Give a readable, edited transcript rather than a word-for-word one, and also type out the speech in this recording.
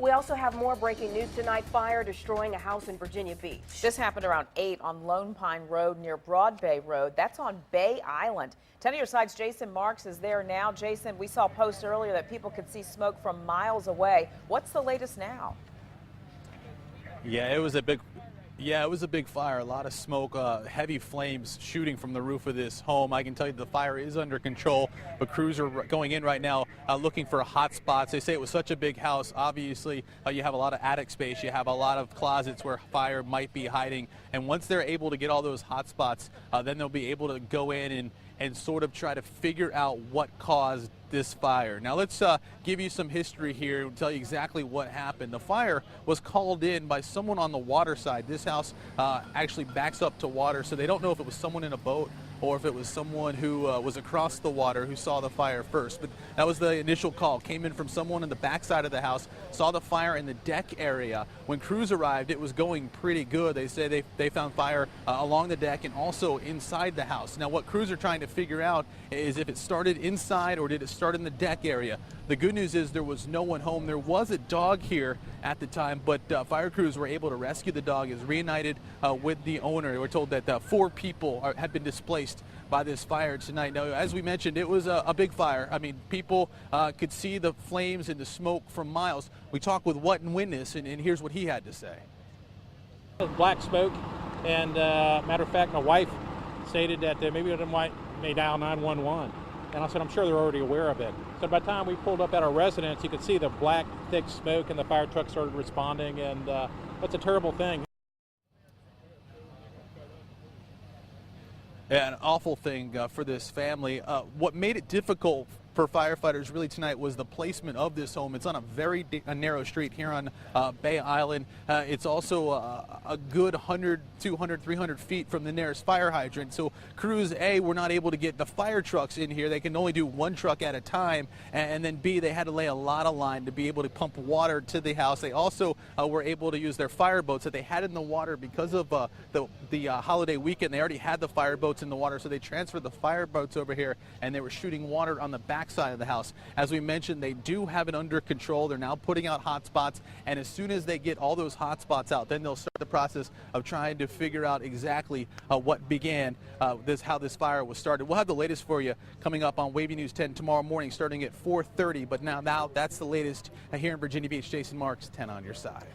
We also have more breaking news tonight. Fire destroying a house in Virginia Beach. This happened around 8 on Lone Pine Road near Broad Bay Road. That's on Bay Island. 10 on your side's Jason Marks is there now. Jason, we saw posts earlier that people could see smoke from miles away. What's the latest now? Yeah, it was a big fire. A lot of smoke, heavy flames shooting from the roof of this home. I can tell you the fire is under control, but crews are going in right now looking for hot spots. They say it was such a big house. Obviously, you have a lot of attic space. You have a lot of closets where fire might be hiding. And once they're able to get all those hot spots, then they'll be able to go in and sort of try to figure out what caused this fire. Now let's give you some history here and tell you exactly what happened. The fire was called in by someone on the water side. This house actually backs up to water, so they don't know if it was someone in a boat or if it was someone who was across the water who saw the fire first. But that was the initial call. Came in from someone in the back side of the house, saw the fire in the deck area. When crews arrived, it was going pretty good. They say they found fire along the deck and also inside the house. Now what crews are trying to figure out is if it started inside or did it start in the deck area. The good news is there was no one home. There was a dog here at the time, but fire crews were able to rescue the dog. It was reunited with the owner. We're told that 4 people have been displaced by this fire tonight. Now, as we mentioned, it was a big fire. I mean, people could see the flames and the smoke from miles. We talked with Whatton Witness, and here's what he had to say. Black smoke, and matter of fact, my wife stated that maybe they may dial 911. And I said, I'm sure they're already aware of it. So by the time we pulled up at our residence, you could see the black, thick smoke, and the fire truck started responding, and that's a terrible thing. Yeah, an awful thing for this family. What made it difficult for firefighters really tonight was the placement of this home. It's on a very narrow street here on Bay Island. It's also a good 100, 200, 300 feet from the nearest fire hydrant. So crews A were not able to get the fire trucks in here. They can only do 1 truck at a time. And then B, they had to lay a lot of line to be able to pump water to the house. They also were able to use their fire boats that they had in the water because of the holiday weekend. They already had the fire boats in the water, so they transferred the fire boats over here, and they were shooting water on the back side of the house. As we mentioned, they do have it under control. They're now putting out hot spots, and as soon as they get all those hot spots out, then they'll start the process of trying to figure out exactly what began how this fire was started. We'll have the latest for you coming up on Wavy News 10 tomorrow morning starting at 4:30, but now that's the latest here in Virginia Beach. Jason Marks, 10 on your side.